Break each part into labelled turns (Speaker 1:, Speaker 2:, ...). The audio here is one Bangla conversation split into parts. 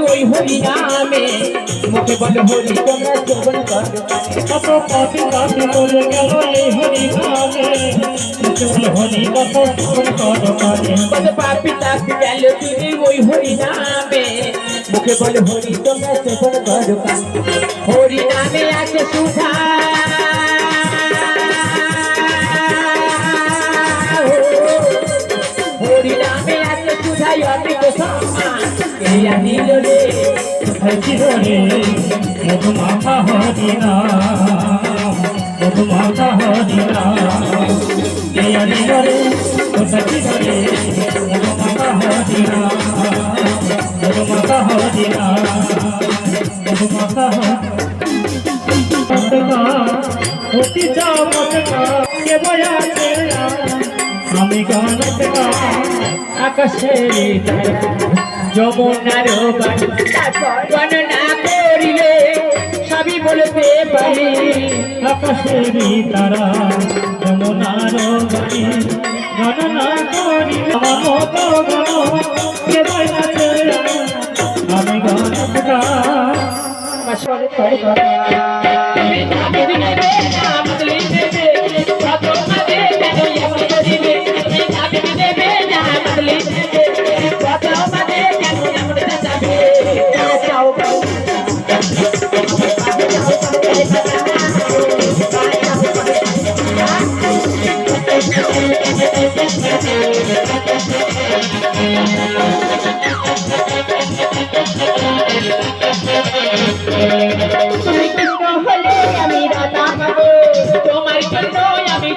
Speaker 1: ওই হরি নামে মুখে বলে হরি তোমরা শ্রবণ করো কত পাপি পাপি বলে গেল এই হরি নামে মুখে বলে হরি কত শ্রবণ করো কত পাপি পাপি গেল তুমি ওই হরি নামে মুখে বলে হরি তোমরা শ্রবণ করো হরি নামে আছে সুধা হরি নামে আছে সুধাই অমৃত সমান নীল রে মধুমাখা হরি নাম মধুমাখা হরি নাম নীল রে মধুমাখা হরি নাম মধুমাখা হরি নাম মধুমাখা হতি চমৎকা কে বয়াছে আমি গানত আকাশের যমুনার গণনা করিলে সবই বলতে পারি আকাশের তারা যমুনার গণনা করি আমি গণনা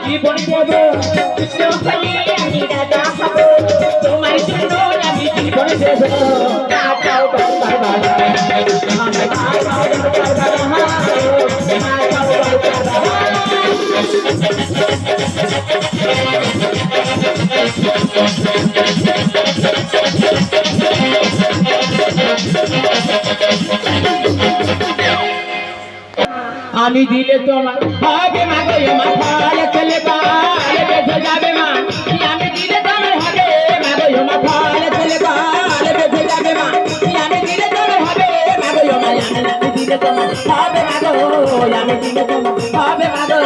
Speaker 1: জীবন দেব কৃষ্ণ হলে আমি রাজা হব তোমার জন্য আমি জীবন দেব আমি দিলে তোমার হবে মাগো মাথায় চলে বালে বেঁধে যাবে মা আমি দিলে তোমার হবে মাগো মাথায় চলে বালে বেঁধে যাবে মা আমি দিলে তোমার হবে মাগো আমি দিলে তোমার হবে মাগো আমি দিলে তোমার হবে মাগো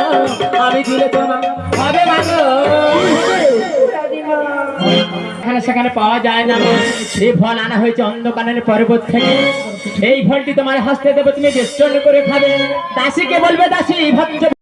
Speaker 1: আমি দিলে তোমার হবে মাগো এখানে সেখানে পাওয়া যায় না এই ফল আনা হয়েছে অন্ধকারের পর্বত থেকে এই ফলটি তোমার হাসতে দেবো তুমি বেষ্টন করে খাবে দাসীকে বলবে দাসী ভক্ত